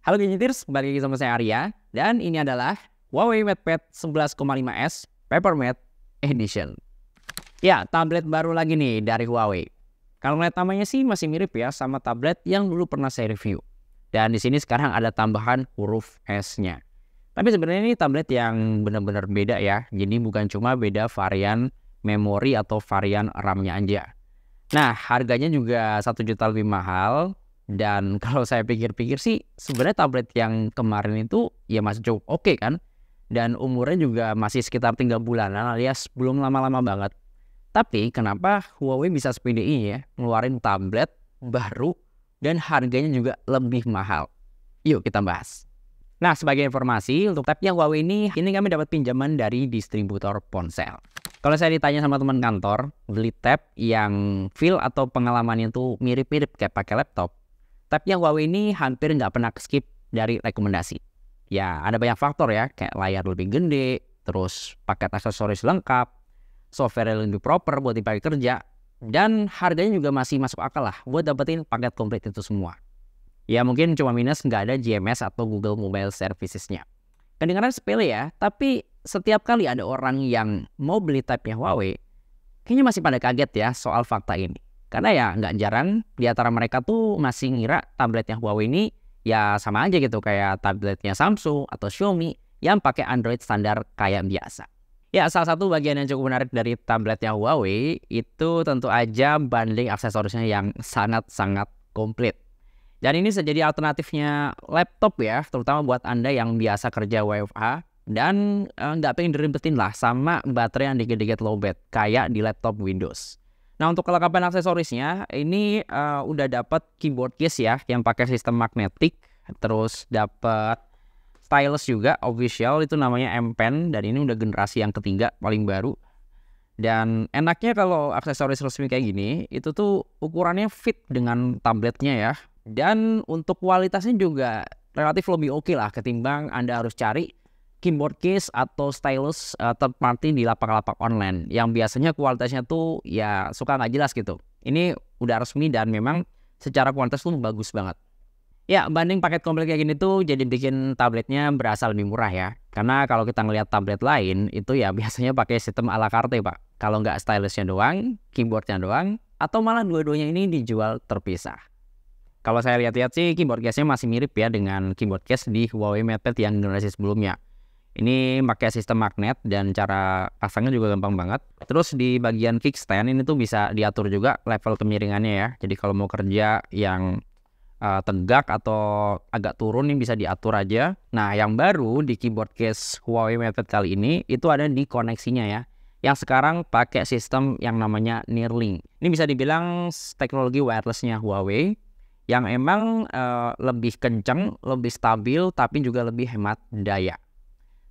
Halo Gadgeters, kembali lagi sama saya Arya. Dan ini adalah Huawei MatePad 11,5S Papermate Edition. Ya, tablet baru lagi nih dari Huawei. Kalau ngeliat namanya sih masih mirip ya sama tablet yang dulu pernah saya review. Dan di sini sekarang ada tambahan huruf S-nya. Tapi sebenarnya ini tablet yang benar-benar beda ya. Jadi bukan cuma beda varian memori atau varian RAM-nya aja. Nah, harganya juga 1 juta lebih mahal. Dan kalau saya pikir-pikir sih sebenarnya tablet yang kemarin itu ya masih cukup oke kan. Dan umurnya juga masih sekitar 3 bulanan alias belum lama-lama banget. Tapi kenapa Huawei bisa sepede ini ya ngeluarin tablet baru dan harganya juga lebih mahal? Yuk kita bahas. Nah, sebagai informasi untuk tab yang Huawei ini kami dapat pinjaman dari distributor ponsel. Kalau saya ditanya sama teman kantor, beli tab yang feel atau pengalamannya itu mirip-mirip kayak pakai laptop, tab yang Huawei ini hampir nggak pernah skip dari rekomendasi. Ya, ada banyak faktor ya, kayak layar lebih gede, terus paket aksesoris lengkap, software yang lebih proper buat dipakai kerja, dan harganya juga masih masuk akal lah buat dapetin paket komplit itu semua. Ya mungkin cuma minus nggak ada GMS atau Google Mobile Services-nya. Kedengaran sepele ya, tapi setiap kali ada orang yang mau beli tabnya Huawei, kayaknya masih pada kaget ya soal fakta ini. Karena ya nggak jarang di antara mereka tuh masih ngira tabletnya Huawei ini ya sama aja gitu kayak tabletnya Samsung atau Xiaomi yang pakai Android standar kayak biasa. Ya, salah satu bagian yang cukup menarik dari tabletnya Huawei itu tentu aja bundling aksesorisnya yang sangat-sangat komplit. Dan ini bisa jadi alternatifnya laptop ya, terutama buat Anda yang biasa kerja WFH dan nggak pengen diribetin lah sama baterai yang dikit-dikit lowbat kayak di laptop Windows. Nah, untuk kelengkapan aksesorisnya ini udah dapat keyboard case ya yang pakai sistem magnetik, terus dapat stylus juga official itu namanya M Pen dan ini udah generasi yang ketiga paling baru. Dan enaknya kalau aksesoris resmi kayak gini itu tuh ukurannya fit dengan tabletnya ya. Dan untuk kualitasnya juga relatif lebih oke lah ketimbang Anda harus cari keyboard case atau stylus third party di lapak-lapak online yang biasanya kualitasnya tuh ya suka nggak jelas gitu. Ini udah resmi dan memang secara kualitas tuh bagus banget. Ya, banding paket komplit kayak gini tuh jadi bikin tabletnya berasa lebih murah ya. Karena kalau kita ngelihat tablet lain itu ya biasanya pakai sistem ala carte Pak. Kalau nggak stylusnya doang, keyboardnya doang, atau malah dua-duanya ini dijual terpisah. Kalau saya lihat-lihat sih keyboard case-nya masih mirip ya dengan keyboard case di Huawei MatePad yang generasi sebelumnya. Ini pakai sistem magnet dan cara pasangnya juga gampang banget. Terus di bagian kickstand ini tuh bisa diatur juga level kemiringannya ya. Jadi kalau mau kerja yang tegak atau agak turun ini bisa diatur aja. Nah, yang baru di keyboard case Huawei MatePad kali ini itu ada di koneksinya ya. Yang sekarang pakai sistem yang namanya Neuralink. Ini bisa dibilang teknologi wirelessnya Huawei yang emang lebih kenceng, lebih stabil, tapi juga lebih hemat daya.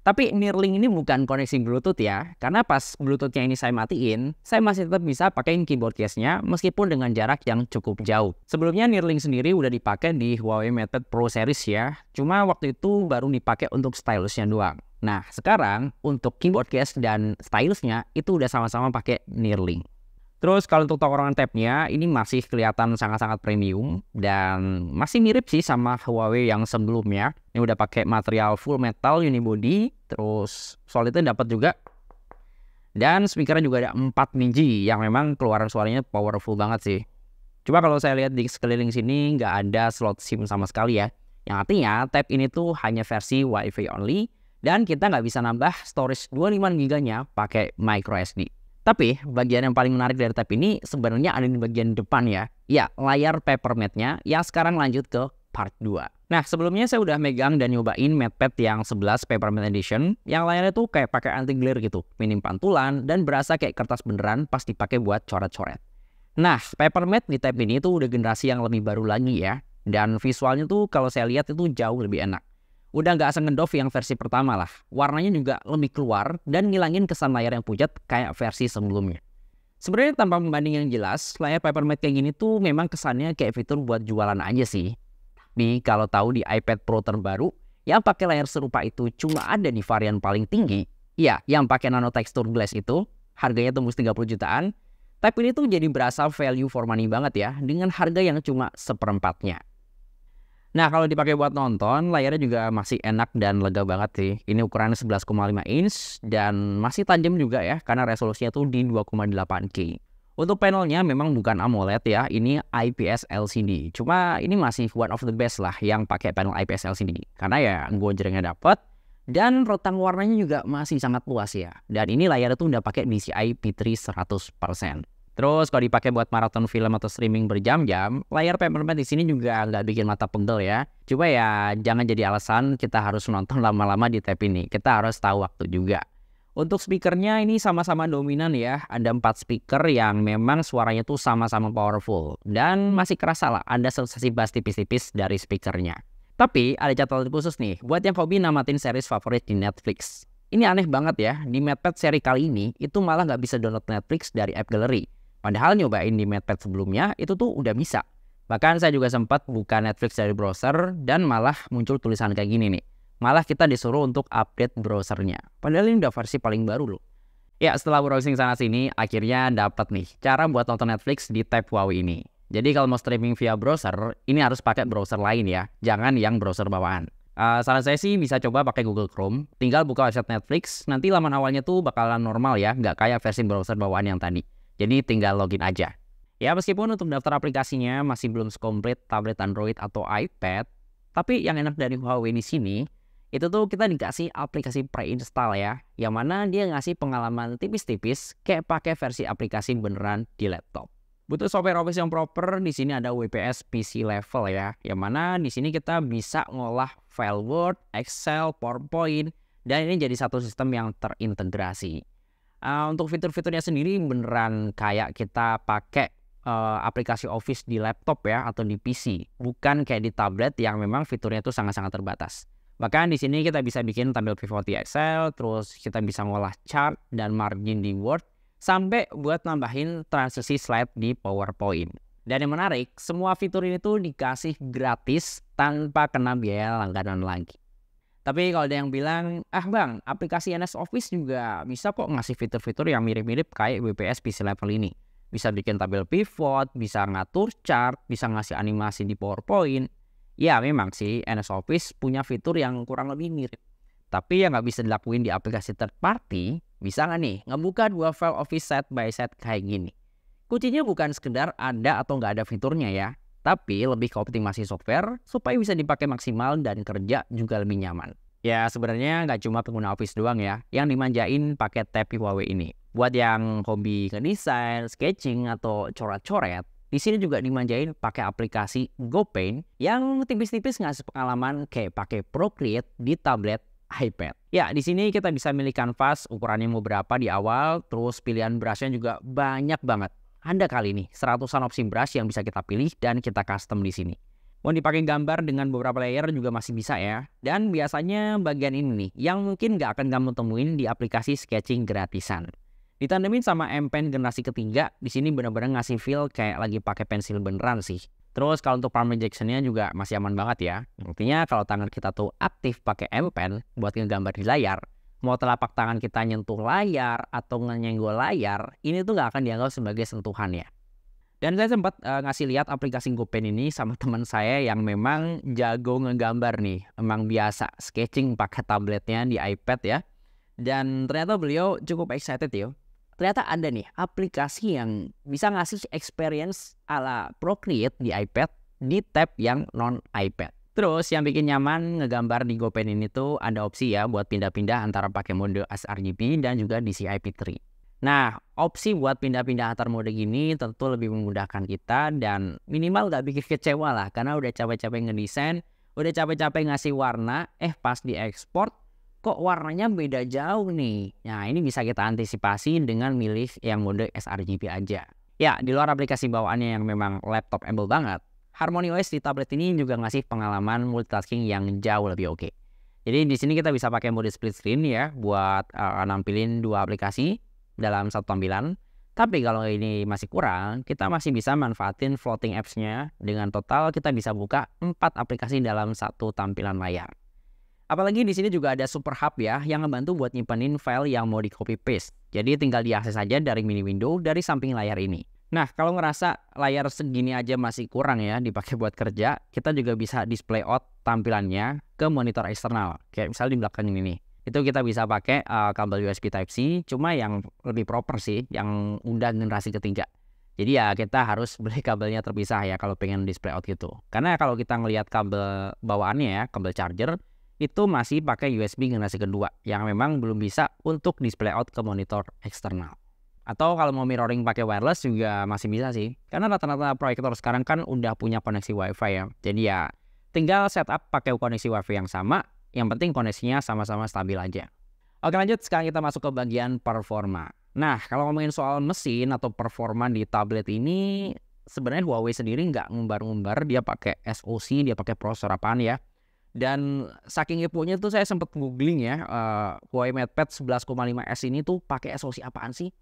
Tapi Neuralink ini bukan koneksi Bluetooth ya, karena pas Bluetooth-nya ini saya matiin, saya masih tetap bisa pakai keyboard case-nya meskipun dengan jarak yang cukup jauh. Sebelumnya Neuralink sendiri udah dipakai di Huawei MatePad Pro Series ya, cuma waktu itu baru dipakai untuk stylusnya doang. Nah, sekarang untuk keyboard case dan stylusnya itu udah sama-sama pakai Neuralink. Terus kalau untuk tongkrongan tabnya ini masih kelihatan sangat-sangat premium dan masih mirip sih sama Huawei yang sebelumnya. Ini udah pakai material full metal unibody, terus solidnya dapat juga. Dan speakernya juga ada 4 biji yang memang keluaran suaranya powerful banget sih. Coba kalau saya lihat di sekeliling sini nggak ada slot SIM sama sekali ya. Yang artinya tab ini tuh hanya versi Wi-Fi only dan kita nggak bisa nambah storage 25GB-nya pakai microSD. Tapi bagian yang paling menarik dari tab ini sebenarnya ada di bagian depan ya. Ya, layar Papermate-nya yang sekarang lanjut ke part 2. Nah, sebelumnya saya udah megang dan nyobain MatePad yang 11 Papermate Edition yang layarnya tuh kayak pakai anti glare gitu, minim pantulan dan berasa kayak kertas beneran pas dipakai buat coret-coret. Nah, Papermate di tab ini tuh udah generasi yang lebih baru lagi ya. Dan visualnya tuh kalau saya lihat itu jauh lebih enak. Udah nggak sengendov yang versi pertama lah. Warnanya juga lebih keluar dan ngilangin kesan layar yang pucat kayak versi sebelumnya. Sebenarnya tanpa pembanding yang jelas, layar Papermate kayak gini tuh memang kesannya kayak fitur buat jualan aja sih. Tapi kalau tahu di iPad Pro terbaru, yang pakai layar serupa itu cuma ada di varian paling tinggi. Ya, yang pakai nano texture glass itu, harganya tembus 30 jutaan. Tapi ini tuh jadi berasa value for money banget ya, dengan harga yang cuma seperempatnya. Nah, kalau dipakai buat nonton, layarnya juga masih enak dan lega banget sih. Ini ukurannya 11,5 inch dan masih tajam juga ya, karena resolusinya tuh di 2,8K. Untuk panelnya memang bukan AMOLED ya, ini IPS LCD. Cuma ini masih one of the best lah yang pakai panel IPS LCD. Karena ya gonjrengnya dapet, dan rentang warnanya juga masih sangat luas ya. Dan ini layarnya tuh udah pakai DCI P3 100%. Terus kalau dipakai buat maraton film atau streaming berjam-jam, layar Papermate di sini juga nggak bikin mata pegel ya. Coba ya jangan jadi alasan kita harus nonton lama-lama di tab ini. Kita harus tahu waktu juga. Untuk speakernya ini sama-sama dominan ya. Ada 4 speaker yang memang suaranya tuh sama-sama powerful. Dan masih kerasa lah ada sensasi bass tipis-tipis dari speakernya. Tapi ada catatan khusus nih buat yang hobi namatin series favorit di Netflix. Ini aneh banget ya, di MatePad seri kali ini itu malah nggak bisa download Netflix dari app gallery. Padahal nyobain di MatePad sebelumnya itu tuh udah bisa. Bahkan saya juga sempat buka Netflix dari browser dan malah muncul tulisan kayak gini nih. Malah kita disuruh untuk update browsernya. Padahal ini udah versi paling baru loh. Ya setelah browsing sana sini akhirnya dapat nih cara buat nonton Netflix di tab Huawei ini. Jadi kalau mau streaming via browser ini harus pakai browser lain ya. Jangan yang browser bawaan. Saran saya sih bisa coba pakai Google Chrome. Tinggal buka website Netflix. Nanti laman awalnya tuh bakalan normal ya. Nggak kayak versi browser bawaan yang tadi. Jadi tinggal login aja. Ya meskipun untuk daftar aplikasinya masih belum sekomplit tablet Android atau iPad, tapi yang enak dari Huawei di sini, itu tuh kita dikasih aplikasi pre-install ya, yang mana dia ngasih pengalaman tipis-tipis kayak pakai versi aplikasi beneran di laptop. Butuh software Office yang proper, di sini ada WPS PC level ya, yang mana di sini kita bisa ngolah file Word, Excel, PowerPoint, dan ini jadi satu sistem yang terintegrasi. Untuk fitur-fiturnya sendiri beneran kayak kita pakai aplikasi Office di laptop ya atau di PC, bukan kayak di tablet yang memang fiturnya itu sangat-sangat terbatas. Bahkan di sini kita bisa bikin tabel pivot di Excel, terus kita bisa ngolah chart dan margin di Word, sampai buat nambahin transisi slide di PowerPoint. Dan yang menarik, semua fitur ini tuh dikasih gratis tanpa kena biaya langganan lagi. Tapi kalau ada yang bilang, bang, aplikasi NS Office juga bisa kok ngasih fitur-fitur yang mirip-mirip kayak WPS PC level ini. Bisa bikin tabel pivot, bisa ngatur chart, bisa ngasih animasi di PowerPoint. Ya memang sih NS Office punya fitur yang kurang lebih mirip. Tapi yang nggak bisa dilakuin di aplikasi third party, bisa nggak nih ngebuka 2 file Office side by side kayak gini. Kuncinya bukan sekedar ada atau nggak ada fiturnya ya, tapi lebih ke optimasi software supaya bisa dipakai maksimal dan kerja juga lebih nyaman. Ya sebenarnya nggak cuma pengguna Office doang ya yang dimanjain pakai tab Huawei ini. Buat yang hobi ngedesain, sketching atau coret-coret, di sini juga dimanjain pakai aplikasi GoPaint yang tipis-tipis ngasih pengalaman kayak pakai Procreate di tablet iPad. Ya di sini kita bisa milih kanvas ukurannya mau berapa di awal, terus pilihan brushnya juga banyak banget. Ada kali nih seratusan opsi brush yang bisa kita pilih dan kita custom di sini. Mau dipakai gambar dengan beberapa layer juga masih bisa ya. Dan biasanya bagian ini nih yang mungkin nggak akan kamu temuin di aplikasi sketching gratisan. Ditandemin sama M Pen generasi ketiga, di sini benar-benar ngasih feel kayak lagi pakai pensil beneran sih. Terus kalau untuk palm injection-nya juga masih aman banget ya. Artinya kalau tangan kita tuh aktif pakai M Pen buat ngegambar di layar, mau telapak tangan kita nyentuh layar atau nyenggol layar, ini tuh nggak akan dianggap sebagai sentuhan ya. Dan saya sempat ngasih lihat aplikasi GoPen ini sama teman saya yang memang jago ngegambar nih. Emang biasa sketching pakai tabletnya di iPad ya. Dan ternyata beliau cukup excited ya. Ternyata ada nih aplikasi yang bisa ngasih experience ala Procreate di iPad di tab yang non-iPad. Terus yang bikin nyaman ngegambar di GoPen ini tuh ada opsi ya buat pindah-pindah antara pakai mode sRGB dan juga DCI P3. Nah, opsi buat pindah-pindah antar mode gini tentu lebih memudahkan kita dan minimal gak bikin kecewa lah karena udah capek-capek ngedesain, udah capek-capek ngasih warna, pas diekspor kok warnanya beda jauh nih. Nah, ini bisa kita antisipasi dengan milih yang mode sRGB aja. Ya, di luar aplikasi bawaannya yang memang laptop-able banget, HarmonyOS di tablet ini juga ngasih pengalaman multitasking yang jauh lebih oke. Jadi di sini kita bisa pakai mode split screen ya buat nampilin 2 aplikasi dalam satu tampilan. Tapi kalau ini masih kurang, kita masih bisa manfaatin floating apps-nya. Dengan total kita bisa buka 4 aplikasi dalam satu tampilan layar. Apalagi di sini juga ada Super Hub ya yang ngebantu buat nyimpenin file yang mau di copy paste. Jadi tinggal diakses saja dari mini window dari samping layar ini. Nah, kalau ngerasa layar segini aja masih kurang ya dipakai buat kerja, kita juga bisa display out tampilannya ke monitor eksternal. Kayak misalnya di belakang ini nih. Itu kita bisa pakai kabel USB Type-C, cuma yang lebih proper sih, yang udah generasi ketiga. Jadi ya kita harus beli kabelnya terpisah ya kalau pengen display out gitu. Karena kalau kita ngelihat kabel bawaannya ya, kabel charger, itu masih pakai USB generasi kedua yang memang belum bisa untuk display out ke monitor eksternal. Atau kalau mau mirroring pakai wireless juga masih bisa sih. Karena rata-rata proyektor sekarang kan udah punya koneksi WiFi ya. Jadi ya tinggal setup pakai koneksi WiFi yang sama. Yang penting koneksinya sama-sama stabil aja. Oke lanjut, sekarang kita masuk ke bagian performa. Nah kalau ngomongin soal mesin atau performa di tablet ini, sebenarnya Huawei sendiri nggak ngumbar-ngumbar dia pakai SoC, dia pakai prosesor apaan ya. Dan saking infonya tuh saya sempat googling ya, Huawei MatePad 11,5S ini tuh pakai SoC apaan sih?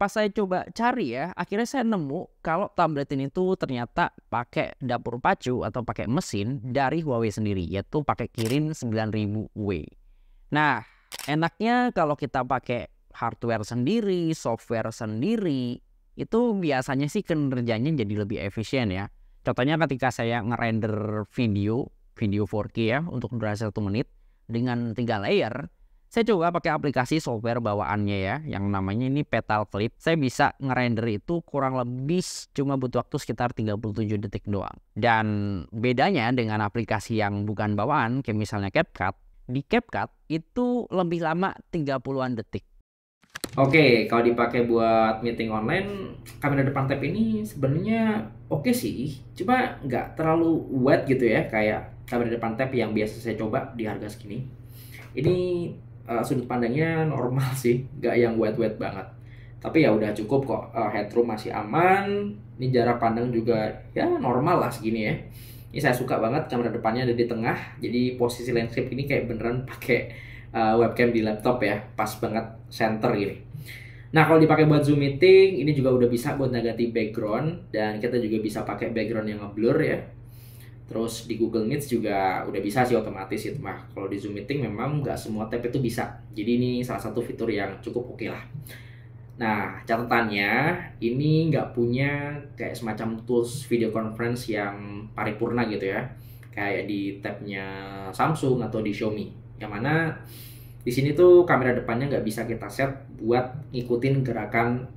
Pas saya coba cari ya, akhirnya saya nemu kalau tablet ini tuh ternyata pakai dapur pacu atau pakai mesin dari Huawei sendiri, yaitu pakai Kirin 9000W. Nah, enaknya kalau kita pakai hardware sendiri, software sendiri, itu biasanya sih kinerjanya jadi lebih efisien ya. Contohnya ketika saya ngerender video 4K ya untuk durasi 1 menit dengan 3 layer, saya coba pakai aplikasi software bawaannya ya, yang namanya ini Petal Clip. Saya bisa ngerender itu kurang lebih cuma butuh waktu sekitar 37 detik doang. Dan bedanya dengan aplikasi yang bukan bawaan, kayak misalnya CapCut, di CapCut itu lebih lama 30-an detik. Oke, kalau dipakai buat meeting online, kamera depan tab ini sebenarnya oke sih, cuma nggak terlalu wet gitu ya, kayak kamera depan tab yang biasa saya coba di harga segini. Ini sudut pandangnya normal sih, nggak yang wet banget. Tapi ya udah cukup kok, headroom masih aman. Ini jarak pandang juga ya normal lah segini ya. Ini saya suka banget kamera depannya ada di tengah, jadi posisi landscape ini kayak beneran pakai webcam di laptop ya, pas banget center gini. Nah kalau dipakai buat Zoom meeting, ini juga udah bisa buat negatif background, dan kita juga bisa pakai background yang ngeblur ya. Terus di Google Meet juga udah bisa sih otomatis itu mah. Kalau di Zoom Meeting memang nggak semua tab itu bisa. Jadi ini salah satu fitur yang cukup oke lah. Nah catatannya ini nggak punya kayak semacam tools video conference yang paripurna gitu ya. Kayak di tabnya Samsung atau di Xiaomi. Yang mana di sini tuh kamera depannya nggak bisa kita set buat ngikutin gerakan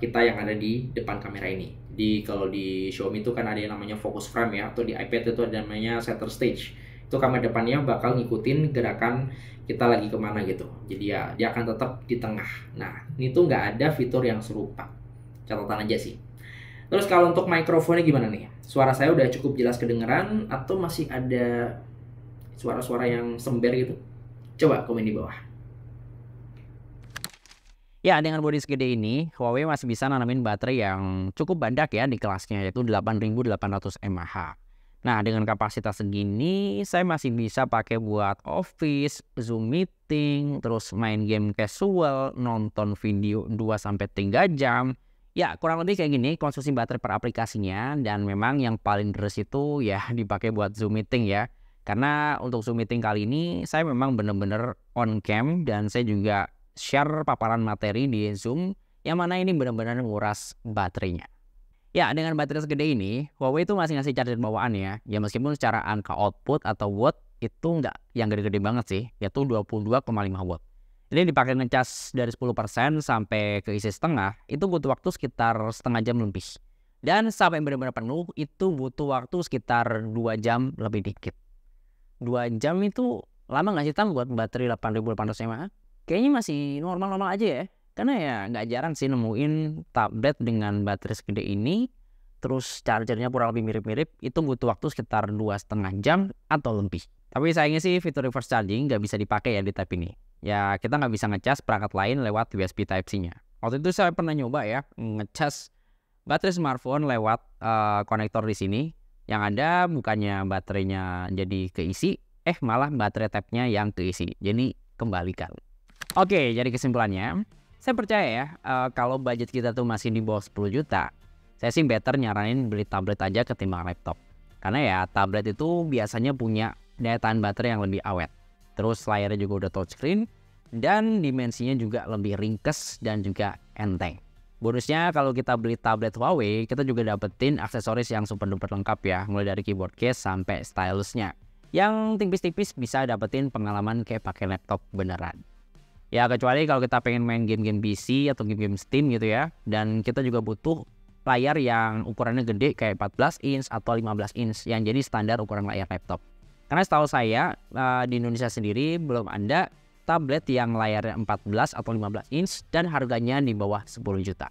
kita yang ada di depan kamera ini. Jadi kalau di Xiaomi itu kan ada yang namanya focus frame ya, atau di iPad itu ada namanya center stage. Itu kamera depannya bakal ngikutin gerakan kita lagi kemana gitu. Jadi ya dia akan tetap di tengah. Nah ini tuh nggak ada fitur yang serupa. Catatan aja sih. Terus kalau untuk mikrofonnya gimana nih? Suara saya udah cukup jelas kedengeran atau masih ada suara-suara yang sember gitu? Coba komen di bawah. Ya, dengan bodi segede ini, Huawei masih bisa nanamin baterai yang cukup banyak ya di kelasnya, yaitu 8800 mAh. Nah, dengan kapasitas segini, saya masih bisa pakai buat office, Zoom meeting, terus main game casual, nonton video 2-3 jam. Ya, kurang lebih kayak gini konsumsi baterai per aplikasinya, dan memang yang paling deres itu ya dipakai buat Zoom meeting ya. Karena untuk Zoom meeting kali ini saya memang bener-bener on cam dan saya juga share paparan materi di Zoom yang mana ini benar-benar nguras baterainya. Ya, dengan baterai segede ini, Huawei itu masih ngasih charger bawaan ya. Ya meskipun secara angka output atau watt itu nggak yang gede-gede banget sih, yaitu 22,5 watt. Jadi dipakai ngecas dari 10% sampai ke isi setengah, itu butuh waktu sekitar setengah jam lebih. Dan sampai benar-benar penuh itu butuh waktu sekitar 2 jam lebih dikit. 2 jam itu lama nggak sih Tam buat baterai 8800 mAh? Kayaknya masih normal-normal aja ya. Karena ya nggak jarang sih nemuin tablet dengan baterai segede ini, terus chargernya kurang lebih mirip-mirip, itu butuh waktu sekitar 2,5 jam atau lebih. Tapi sayangnya sih fitur reverse charging nggak bisa dipakai ya di tab ini. Ya kita nggak bisa ngecas perangkat lain lewat USB Type-C-nya. Waktu itu saya pernah nyoba ya ngecas baterai smartphone lewat konektor di sini. Yang ada bukannya baterainya jadi keisi, malah baterai tabnya yang keisi. Jadi kembalikan. Oke, jadi kesimpulannya, saya percaya ya kalau budget kita tuh masih di bawah 10 juta, saya sih better nyaranin beli tablet aja ketimbang laptop. Karena ya tablet itu biasanya punya daya tahan baterai yang lebih awet. Terus layarnya juga udah touchscreen dan dimensinya juga lebih ringkes dan juga enteng. Bonusnya kalau kita beli tablet Huawei, kita juga dapetin aksesoris yang super duper lengkap ya, mulai dari keyboard case sampai stylusnya. Yang tipis-tipis bisa dapetin pengalaman kayak pakai laptop beneran. Ya kecuali kalau kita pengen main game-game PC atau game-game Steam gitu ya, dan kita juga butuh layar yang ukurannya gede kayak 14 inch atau 15 inch yang jadi standar ukuran layar laptop. Karena setahu saya di Indonesia sendiri belum ada tablet yang layarnya 14 atau 15 inch dan harganya di bawah 10 juta.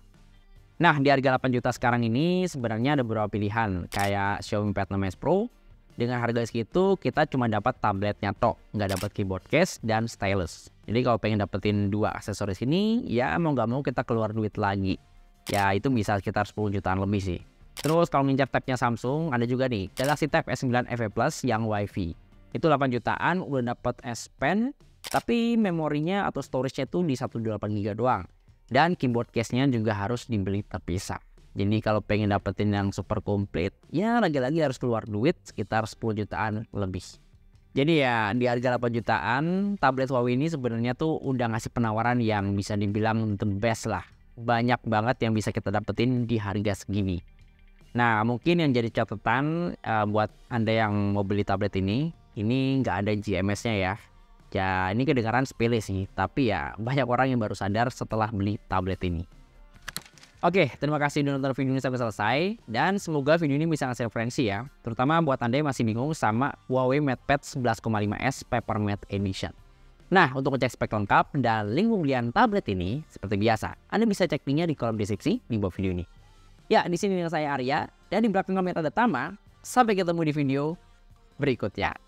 Nah, di harga 8 juta sekarang ini sebenarnya ada beberapa pilihan kayak Xiaomi Pad 6s Pro. Dengan harga segitu kita cuma dapat tabletnya tok, nggak dapat keyboard case dan stylus. Jadi kalau pengen dapetin dua aksesoris ini, ya mau nggak mau kita keluar duit lagi. Ya itu bisa sekitar 10 jutaan lebih sih. Terus kalau ngincar tabnya Samsung, ada juga nih Galaxy Tab S9 FE Plus yang Wi-Fi. Itu 8 jutaan udah dapat S Pen, tapi memorinya atau storage-nya tuh di 128 GB doang. Dan keyboard case-nya juga harus dibeli terpisah. Jadi kalau pengen dapetin yang super komplit, ya lagi-lagi harus keluar duit sekitar 10 jutaan lebih. Jadi ya di harga 8 jutaan, tablet Huawei ini sebenarnya tuh udah ngasih penawaran yang bisa dibilang the best lah. Banyak banget yang bisa kita dapetin di harga segini. Nah mungkin yang jadi catatan buat Anda yang mau beli tablet ini nggak ada GMS-nya ya. Ya ini kedengaran sepele sih, tapi ya banyak orang yang baru sadar setelah beli tablet ini. Oke, terima kasih udah nonton video ini sampai selesai. Dan semoga video ini bisa ngasih referensi ya. Terutama buat Anda yang masih bingung sama Huawei MatePad 11,5S Papermate Edition. Nah, untuk ngecek spek lengkap dan link pembelian tablet ini, seperti biasa, Anda bisa cek linknya di kolom deskripsi di bawah video ini. Ya, di sini dengan saya Arya, dan di belakang kamera ada Tama. Sampai ketemu di video berikutnya.